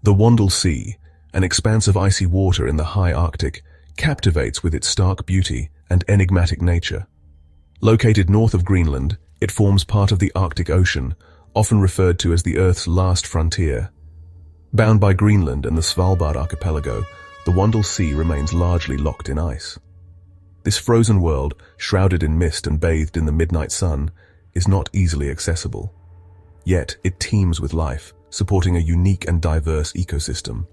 The Wandel Sea, an expanse of icy water in the high Arctic, captivates with its stark beauty and enigmatic nature. Located north of Greenland, it forms part of the Arctic Ocean, often referred to as the Earth's last frontier. Bound by Greenland and the Svalbard archipelago, the Wandel Sea remains largely locked in ice. This frozen world, shrouded in mist and bathed in the midnight sun, is not easily accessible. Yet it teems with life, supporting a unique and diverse ecosystem.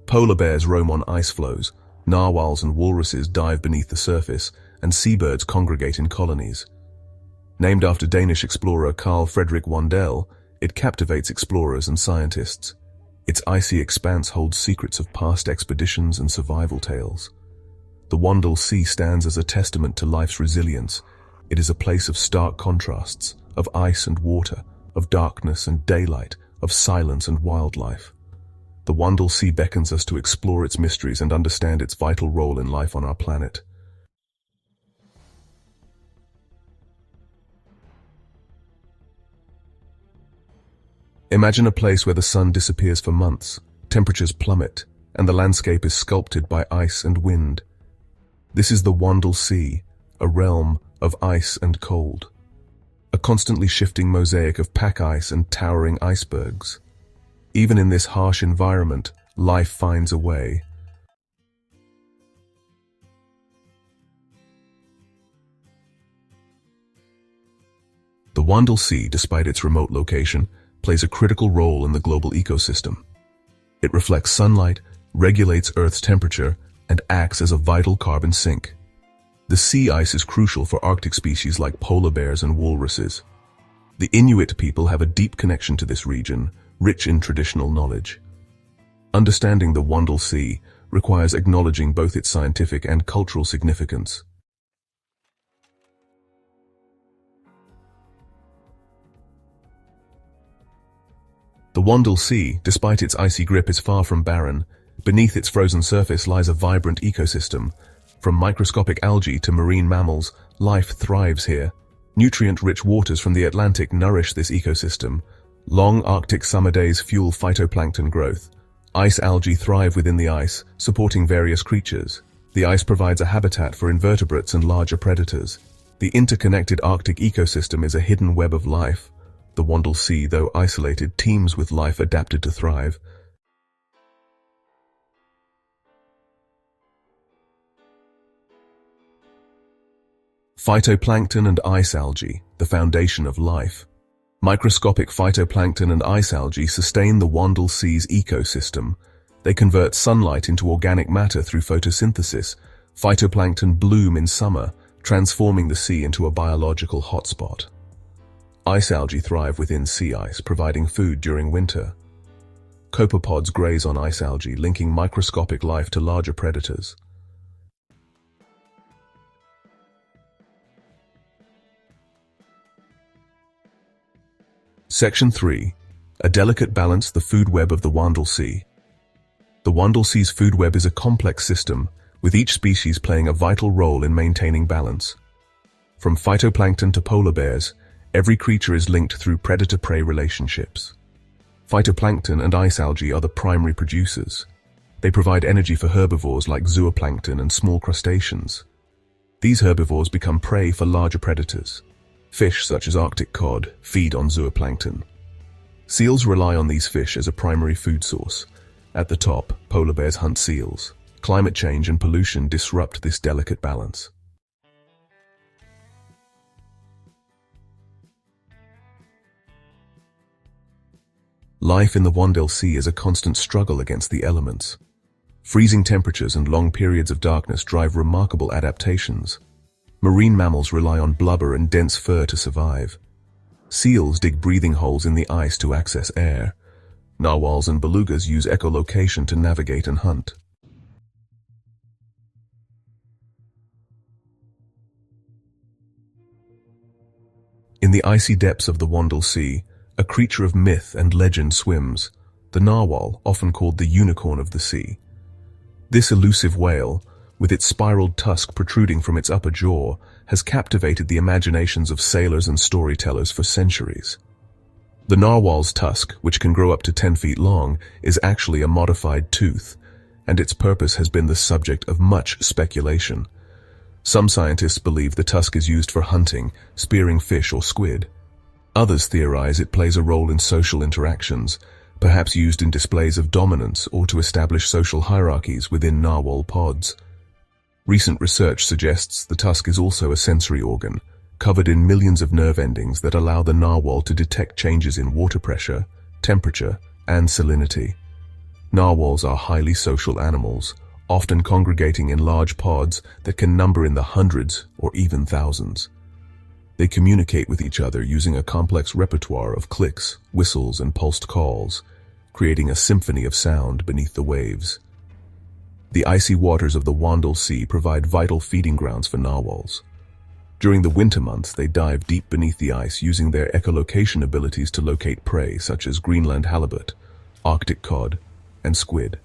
Polar bears roam on ice floes, narwhals and walruses dive beneath the surface, and seabirds congregate in colonies. Named after Danish explorer Carl Fredrik Wandel, it captivates explorers and scientists. Its icy expanse holds secrets of past expeditions and survival tales. The Wandel Sea stands as a testament to life's resilience. It is a place of stark contrasts, of ice and water, of darkness and daylight, of silence and wildlife. The Wandel Sea beckons us to explore its mysteries and understand its vital role in life on our planet. Imagine a place where the sun disappears for months, temperatures plummet, and the landscape is sculpted by ice and wind. This is the Wandel Sea, a realm of ice and cold. A constantly shifting mosaic of pack ice and towering icebergs. Even in this harsh environment, life finds a way. The Wandel Sea, despite its remote location, plays a critical role in the global ecosystem. It reflects sunlight, regulates Earth's temperature, and acts as a vital carbon sink. The sea ice is crucial for Arctic species like polar bears and walruses. The Inuit people have a deep connection to this region, rich in traditional knowledge. Understanding the Wandel Sea requires acknowledging both its scientific and cultural significance. The Wandel Sea, despite its icy grip, is far from barren. Beneath its frozen surface lies a vibrant ecosystem. From microscopic algae to marine mammals, life thrives here. Nutrient-rich waters from the Atlantic nourish this ecosystem. Long Arctic summer days fuel phytoplankton growth. Ice algae thrive within the ice, supporting various creatures. The ice provides a habitat for invertebrates and larger predators. The interconnected Arctic ecosystem is a hidden web of life. The Wandel Sea, though isolated, teems with life adapted to thrive. Phytoplankton and ice algae, the foundation of life. Microscopic phytoplankton and ice algae sustain the Wandel Sea's ecosystem. They convert sunlight into organic matter through photosynthesis. Phytoplankton bloom in summer, transforming the sea into a biological hotspot. Ice algae thrive within sea ice, providing food during winter. Copepods graze on ice algae, linking microscopic life to larger predators. Section 3. A delicate balance, the food web of the Wandel Sea. The Wandel Sea's food web is a complex system, with each species playing a vital role in maintaining balance. From phytoplankton to polar bears, every creature is linked through predator-prey relationships. Phytoplankton and ice algae are the primary producers. They provide energy for herbivores like zooplankton and small crustaceans. These herbivores become prey for larger predators. Fish such as Arctic cod feed on zooplankton. Seals rely on these fish as a primary food source. At the top, polar bears hunt seals. Climate change and pollution disrupt this delicate balance. Life in the Wandel Sea is a constant struggle against the elements. Freezing temperatures and long periods of darkness drive remarkable adaptations. Marine mammals rely on blubber and dense fur to survive. Seals dig breathing holes in the ice to access air. Narwhals and belugas use echolocation to navigate and hunt. In the icy depths of the Wandel Sea, a creature of myth and legend swims, the narwhal, often called the unicorn of the sea. This elusive whale, with its spiraled tusk protruding from its upper jaw, has captivated the imaginations of sailors and storytellers for centuries. The narwhal's tusk, which can grow up to 10 feet long, is actually a modified tooth, and its purpose has been the subject of much speculation. Some scientists believe the tusk is used for hunting, spearing fish or squid. Others theorize it plays a role in social interactions, perhaps used in displays of dominance or to establish social hierarchies within narwhal pods. Recent research suggests the tusk is also a sensory organ, covered in millions of nerve endings that allow the narwhal to detect changes in water pressure, temperature, and salinity. Narwhals are highly social animals, often congregating in large pods that can number in the hundreds or even thousands. They communicate with each other using a complex repertoire of clicks, whistles, and pulsed calls, creating a symphony of sound beneath the waves. The icy waters of the Wandel Sea provide vital feeding grounds for narwhals. During the winter months, they dive deep beneath the ice using their echolocation abilities to locate prey such as Greenland halibut, Arctic cod, and squid.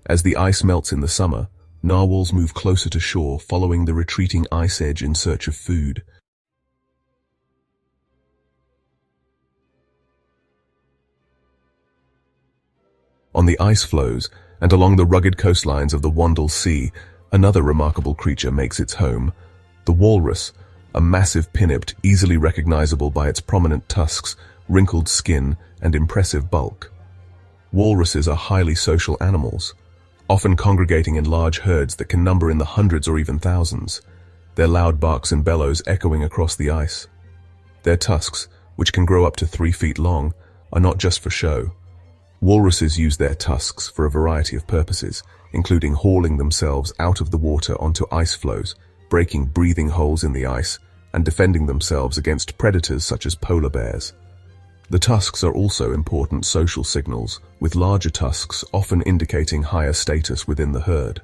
As the ice melts in the summer, narwhals move closer to shore, following the retreating ice edge in search of food. On the ice floes and along the rugged coastlines of the Wandel Sea, another remarkable creature makes its home: the walrus, a massive pinniped easily recognizable by its prominent tusks, wrinkled skin, and impressive bulk. Walruses are highly social animals, often congregating in large herds that can number in the hundreds or even thousands, their loud barks and bellows echoing across the ice. Their tusks, which can grow up to 3 feet long, are not just for show. Walruses use their tusks for a variety of purposes, including hauling themselves out of the water onto ice floes, breaking breathing holes in the ice, and defending themselves against predators such as polar bears. The tusks are also important social signals, with larger tusks often indicating higher status within the herd.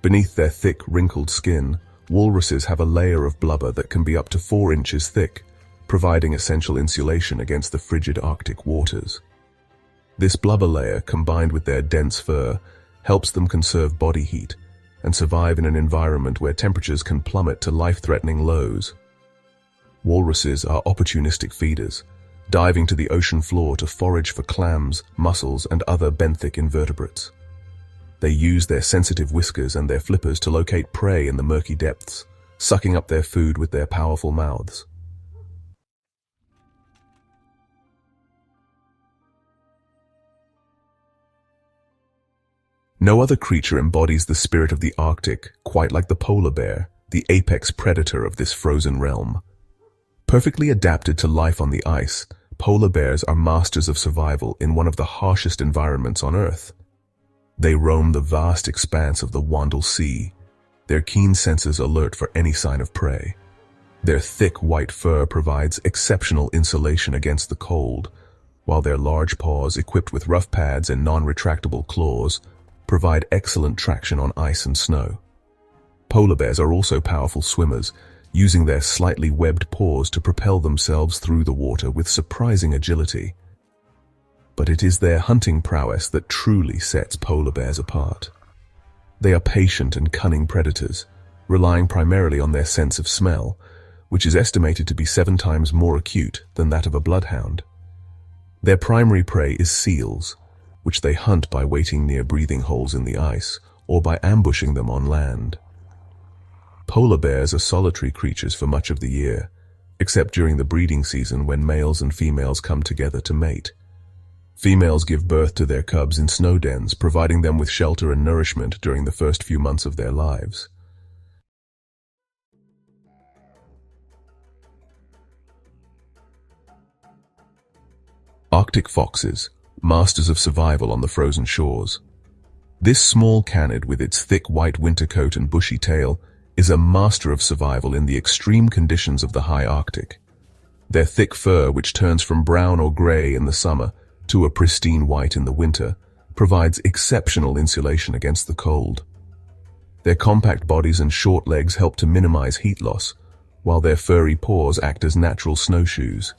Beneath their thick, wrinkled skin, walruses have a layer of blubber that can be up to 4 inches thick, providing essential insulation against the frigid Arctic waters. This blubber layer, combined with their dense fur, helps them conserve body heat and survive in an environment where temperatures can plummet to life-threatening lows. Walruses are opportunistic feeders, diving to the ocean floor to forage for clams, mussels, and other benthic invertebrates. They use their sensitive whiskers and their flippers to locate prey in the murky depths, sucking up their food with their powerful mouths. No other creature embodies the spirit of the Arctic quite like the polar bear, the apex predator of this frozen realm. Perfectly adapted to life on the ice, polar bears are masters of survival in one of the harshest environments on Earth. They roam the vast expanse of the Wandel Sea, their keen senses alert for any sign of prey. Their thick white fur provides exceptional insulation against the cold, while their large paws, equipped with rough pads and non-retractable claws, provide excellent traction on ice and snow. Polar bears are also powerful swimmers, using their slightly webbed paws to propel themselves through the water with surprising agility. But it is their hunting prowess that truly sets polar bears apart. They are patient and cunning predators, relying primarily on their sense of smell, which is estimated to be 7 times more acute than that of a bloodhound. Their primary prey is seals, which they hunt by waiting near breathing holes in the ice or by ambushing them on land. Polar bears are solitary creatures for much of the year, except during the breeding season when males and females come together to mate. Females give birth to their cubs in snow dens, providing them with shelter and nourishment during the first few months of their lives. Arctic foxes, masters of survival on the frozen shores. This small canid, with its thick white winter coat and bushy tail, is a master of survival in the extreme conditions of the high Arctic. Their thick fur, which turns from brown or gray in the summer to a pristine white in the winter, provides exceptional insulation against the cold. Their compact bodies and short legs help to minimize heat loss, while their furry paws act as natural snowshoes.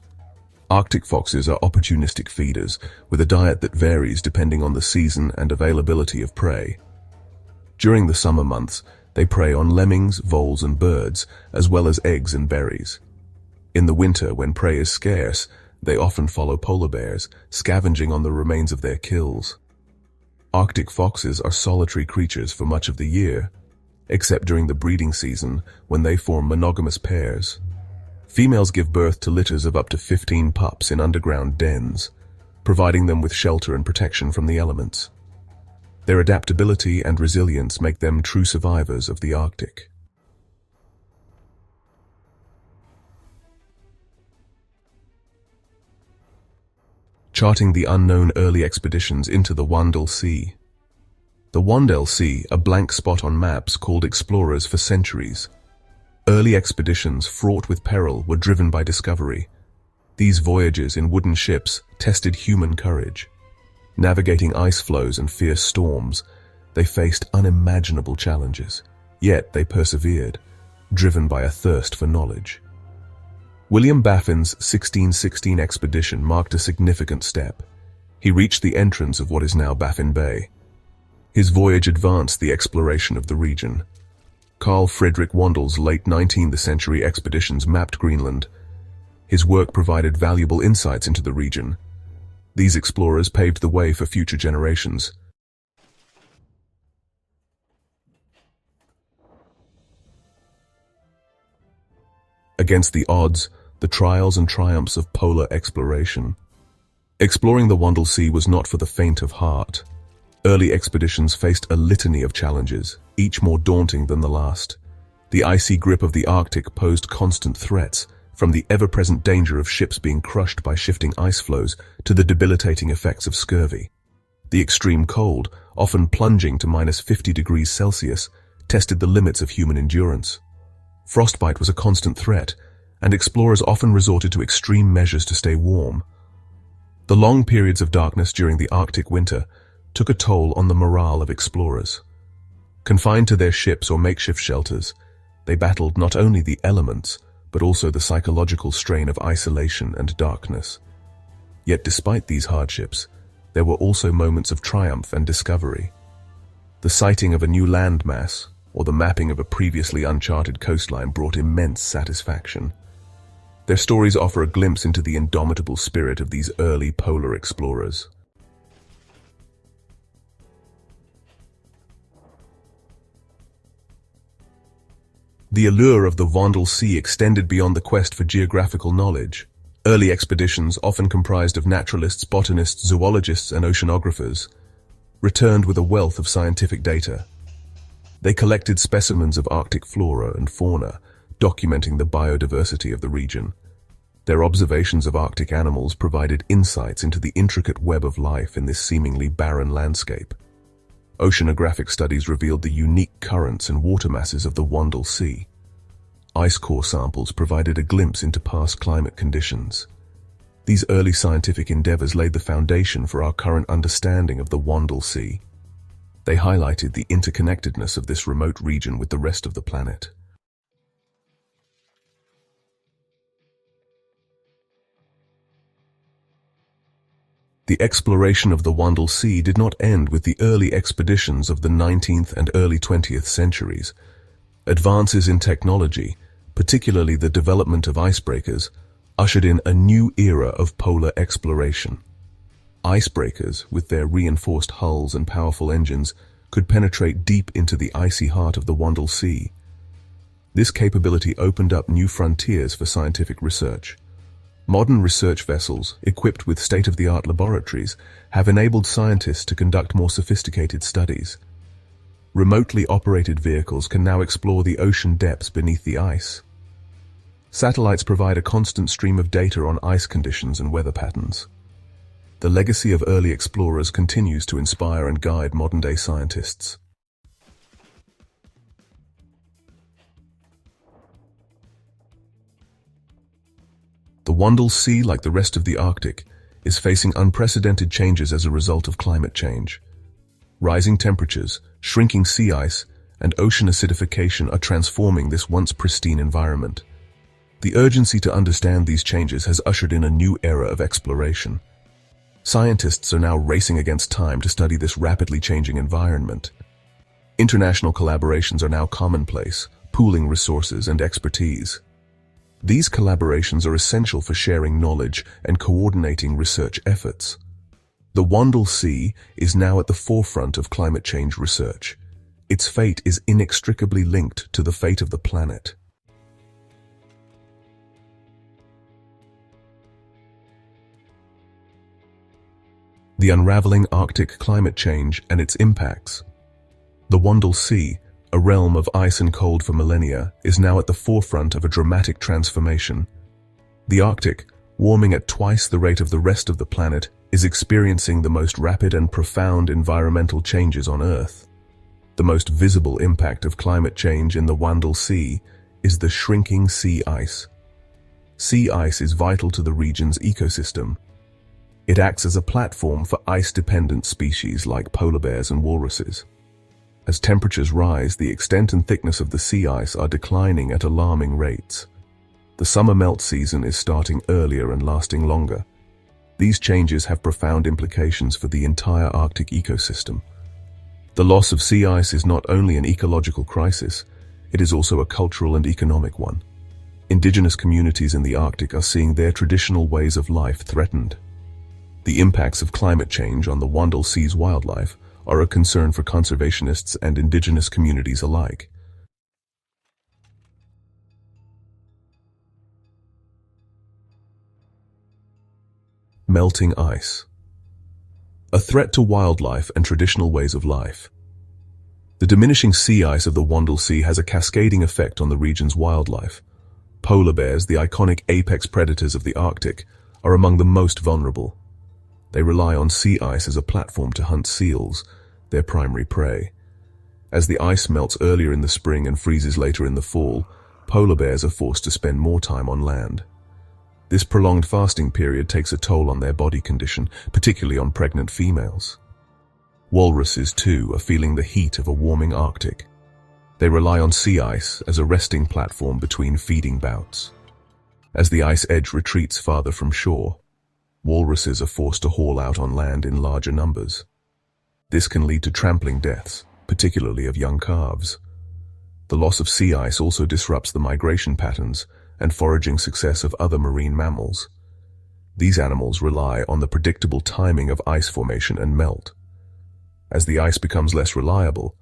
Arctic foxes are opportunistic feeders, with a diet that varies depending on the season and availability of prey. During the summer months, they prey on lemmings, voles, and birds, as well as eggs and berries. In the winter, when prey is scarce, They often follow polar bears, scavenging on the remains of their kills. Arctic foxes are solitary creatures for much of the year, except during the breeding season when they form monogamous pairs. Females give birth to litters of up to 15 pups in underground dens, providing them with shelter and protection from the elements. Their adaptability and resilience make them true survivors of the Arctic. Charting the unknown early expeditions into the Wandel Sea. The Wandel Sea, a blank spot on maps, called explorers for centuries. Early expeditions fraught with peril were driven by discovery. These voyages in wooden ships tested human courage. Navigating ice floes and fierce storms, they faced unimaginable challenges. Yet they persevered, driven by a thirst for knowledge. William Baffin's 1616 expedition marked a significant step. He reached the entrance of what is now Baffin Bay. His voyage advanced the exploration of the region. Carl Friedrich Wandel's late 19th century expeditions mapped Greenland. His work provided valuable insights into the region. These explorers paved the way for future generations. Against the odds, the trials and triumphs of polar exploration. Exploring the Wandel Sea was not for the faint of heart. Early expeditions faced a litany of challenges, each more daunting than the last. The icy grip of the Arctic posed constant threats, from the ever-present danger of ships being crushed by shifting ice floes to the debilitating effects of scurvy. The extreme cold, often plunging to -50 degrees Celsius, tested the limits of human endurance. Frostbite was a constant threat, and explorers often resorted to extreme measures to stay warm. The long periods of darkness during the Arctic winter took a toll on the morale of explorers. Confined to their ships or makeshift shelters, they battled not only the elements, but also the psychological strain of isolation and darkness. Yet despite these hardships, there were also moments of triumph and discovery. The sighting of a new landmass, or the mapping of a previously uncharted coastline, brought immense satisfaction. Their stories offer a glimpse into the indomitable spirit of these early polar explorers. The allure of the Wandel Sea extended beyond the quest for geographical knowledge. Early expeditions, often comprised of naturalists, botanists, zoologists, and oceanographers, returned with a wealth of scientific data. They collected specimens of Arctic flora and fauna, documenting the biodiversity of the region. Their observations of Arctic animals provided insights into the intricate web of life in this seemingly barren landscape. Oceanographic studies revealed the unique currents and water masses of the Wandel Sea. Ice core samples provided a glimpse into past climate conditions. These early scientific endeavors laid the foundation for our current understanding of the Wandel Sea. They highlighted the interconnectedness of this remote region with the rest of the planet. The exploration of the Wandel Sea did not end with the early expeditions of the 19th and early 20th centuries. Advances in technology, particularly the development of icebreakers, ushered in a new era of polar exploration. Icebreakers, with their reinforced hulls and powerful engines, could penetrate deep into the icy heart of the Wandel Sea. This capability opened up new frontiers for scientific research. Modern research vessels, equipped with state-of-the-art laboratories, have enabled scientists to conduct more sophisticated studies. Remotely operated vehicles can now explore the ocean depths beneath the ice. Satellites provide a constant stream of data on ice conditions and weather patterns. The legacy of early explorers continues to inspire and guide modern-day scientists. The Wandel Sea, like the rest of the Arctic, is facing unprecedented changes as a result of climate change. Rising temperatures, shrinking sea ice, and ocean acidification are transforming this once pristine environment. The urgency to understand these changes has ushered in a new era of exploration. Scientists are now racing against time to study this rapidly changing environment. International collaborations are now commonplace, pooling resources and expertise. These collaborations are essential for sharing knowledge and coordinating research efforts. The Wandel Sea is now at the forefront of climate change research. Its fate is inextricably linked to the fate of the planet. The unraveling Arctic climate change and its impacts. The Wandel Sea, a realm of ice and cold for millennia, is now at the forefront of a dramatic transformation. The Arctic, warming at twice the rate of the rest of the planet, is experiencing the most rapid and profound environmental changes on Earth. The most visible impact of climate change in the Wandel Sea is the shrinking sea ice. Sea ice is vital to the region's ecosystem. It acts as a platform for ice-dependent species like polar bears and walruses. As temperatures rise, the extent and thickness of the sea ice are declining at alarming rates. The summer melt season is starting earlier and lasting longer. These changes have profound implications for the entire Arctic ecosystem. The loss of sea ice is not only an ecological crisis, it is also a cultural and economic one. Indigenous communities in the Arctic are seeing their traditional ways of life threatened. The impacts of climate change on the Wandel Sea's wildlife are a concern for conservationists and indigenous communities alike. Melting ice. A threat to wildlife and traditional ways of life. The diminishing sea ice of the Wandel Sea has a cascading effect on the region's wildlife. Polar bears, the iconic apex predators of the Arctic, are among the most vulnerable. They rely on sea ice as a platform to hunt seals, their primary prey. As the ice melts earlier in the spring and freezes later in the fall, polar bears are forced to spend more time on land. This prolonged fasting period takes a toll on their body condition, particularly on pregnant females. Walruses, too, are feeling the heat of a warming Arctic. They rely on sea ice as a resting platform between feeding bouts. As the ice edge retreats farther from shore, walruses are forced to haul out on land in larger numbers. This can lead to trampling deaths, particularly of young calves. The loss of sea ice also disrupts the migration patterns and foraging success of other marine mammals. These animals rely on the predictable timing of ice formation and melt. As the ice becomes less reliable,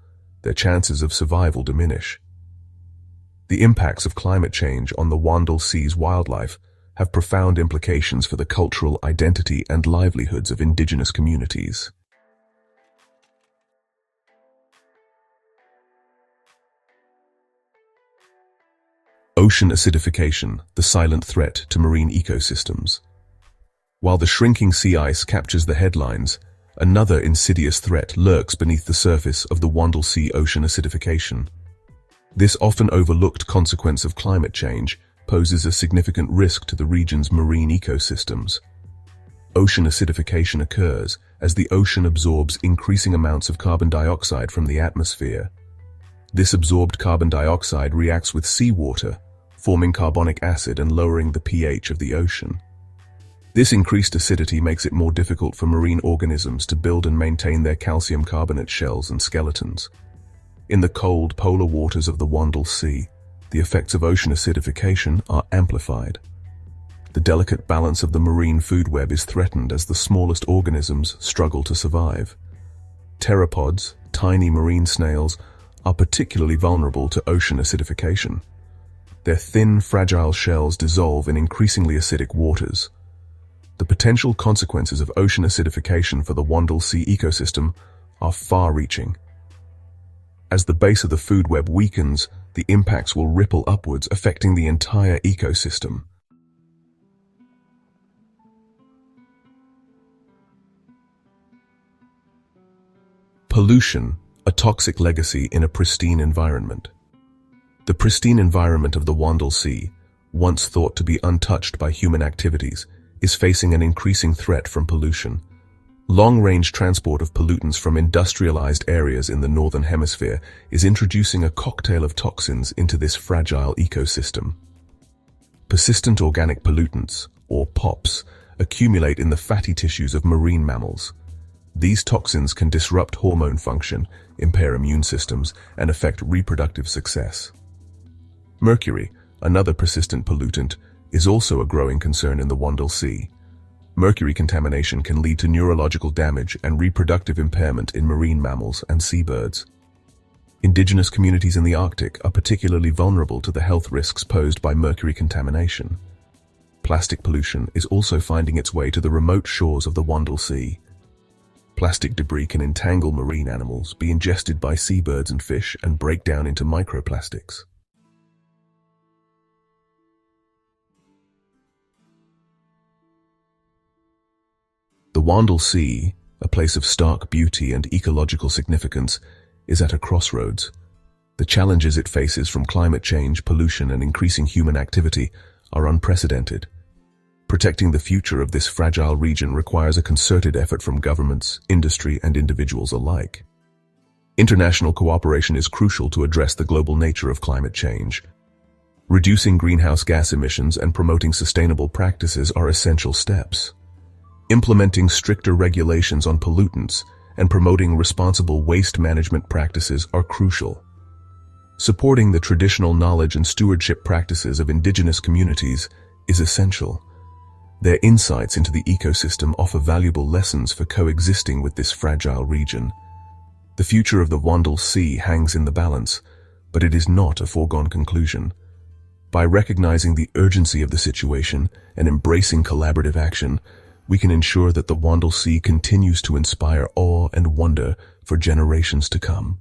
their chances of survival diminish. The impacts of climate change on the Wandel Sea's wildlife have profound implications for the cultural identity and livelihoods of indigenous communities. Ocean acidification, the silent threat to marine ecosystems. While the shrinking sea ice captures the headlines, another insidious threat lurks beneath the surface of the Wandel Sea: ocean acidification. This often overlooked consequence of climate change poses a significant risk to the region's marine ecosystems. Ocean acidification occurs as the ocean absorbs increasing amounts of carbon dioxide from the atmosphere. This absorbed carbon dioxide reacts with seawater, forming carbonic acid and lowering the pH of the ocean. This increased acidity makes it more difficult for marine organisms to build and maintain their calcium carbonate shells and skeletons. In the cold polar waters of the Wandel Sea, the effects of ocean acidification are amplified. The delicate balance of the marine food web is threatened as the smallest organisms struggle to survive. Pteropods, tiny marine snails, are particularly vulnerable to ocean acidification. Their thin, fragile shells dissolve in increasingly acidic waters. The potential consequences of ocean acidification for the Wandel Sea ecosystem are far-reaching. As the base of the food web weakens, the impacts will ripple upwards, affecting the entire ecosystem. Pollution, a toxic legacy in a pristine environment. The pristine environment of the Wandel Sea, once thought to be untouched by human activities, is facing an increasing threat from pollution. Long-range transport of pollutants from industrialized areas in the Northern Hemisphere is introducing a cocktail of toxins into this fragile ecosystem. Persistent organic pollutants, or POPs, accumulate in the fatty tissues of marine mammals. These toxins can disrupt hormone function, impair immune systems, and affect reproductive success. Mercury, Another persistent pollutant is also a growing concern in the Wandel Sea. Mercury contamination can lead to neurological damage and reproductive impairment in marine mammals and seabirds. Indigenous communities in the Arctic are particularly vulnerable to the health risks posed by mercury contamination. Plastic pollution is also finding its way to the remote shores of the Wandel Sea. Plastic debris can entangle marine animals, be ingested by seabirds and fish, and break down into microplastics. The Wandel Sea, a place of stark beauty and ecological significance, is at a crossroads. The challenges it faces from climate change, pollution, and increasing human activity are unprecedented. Protecting the future of this fragile region requires a concerted effort from governments, industry, and individuals alike. International cooperation is crucial to address the global nature of climate change. Reducing greenhouse gas emissions and promoting sustainable practices are essential steps. Implementing stricter regulations on pollutants and promoting responsible waste management practices are crucial. Supporting the traditional knowledge and stewardship practices of indigenous communities is essential. Their insights into the ecosystem offer valuable lessons for coexisting with this fragile region. The future of the Wandel Sea hangs in the balance, but it is not a foregone conclusion. By recognizing the urgency of the situation and embracing collaborative action, we can ensure that the Wandel Sea continues to inspire awe and wonder for generations to come.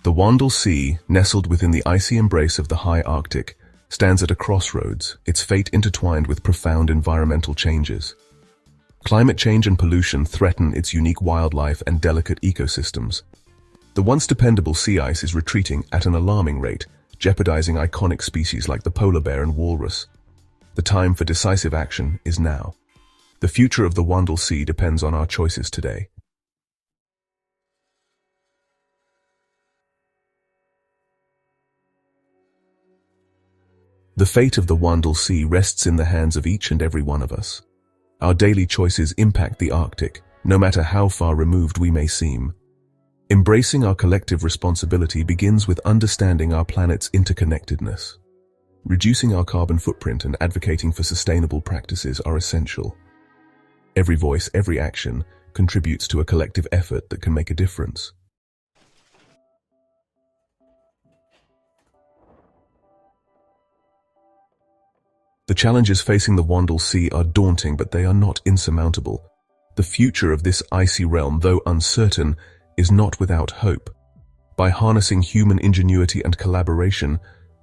The Wandel Sea, nestled within the icy embrace of the high Arctic, stands at a crossroads, its fate intertwined with profound environmental changes. Climate change and pollution threaten its unique wildlife and delicate ecosystems. The once dependable sea ice is retreating at an alarming rate, jeopardizing iconic species like the polar bear and walrus. The time for decisive action is now. The future of the Wandel Sea depends on our choices today. The fate of the Wandel Sea rests in the hands of each and every one of us. Our daily choices impact the Arctic, no matter how far removed we may seem. Embracing our collective responsibility begins with understanding our planet's interconnectedness. Reducing our carbon footprint and advocating for sustainable practices are essential. Every voice, every action contributes to a collective effort that can make a difference. The challenges facing the Wandel Sea are daunting, but they are not insurmountable. The future of this icy realm, though uncertain, is not without hope. By harnessing human ingenuity and collaboration,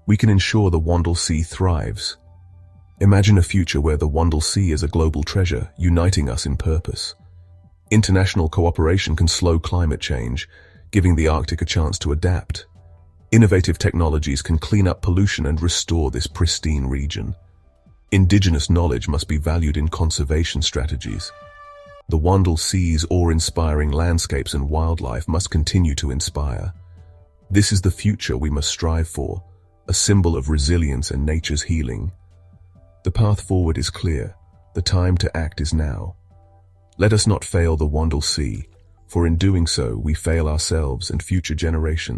we can ensure the Wandel Sea thrives. Imagine a future where the Wandel Sea is a global treasure, uniting us in purpose. International cooperation can slow climate change, giving the Arctic a chance to adapt. Innovative technologies can clean up pollution and restore this pristine region. Indigenous knowledge must be valued in conservation strategies. The Wandel Sea's awe-inspiring landscapes and wildlife must continue to inspire. This is the future we must strive for, a symbol of resilience and nature's healing. The path forward is clear. The time to act is now. Let us not fail the Wandel Sea, for in doing so we fail ourselves and future generations.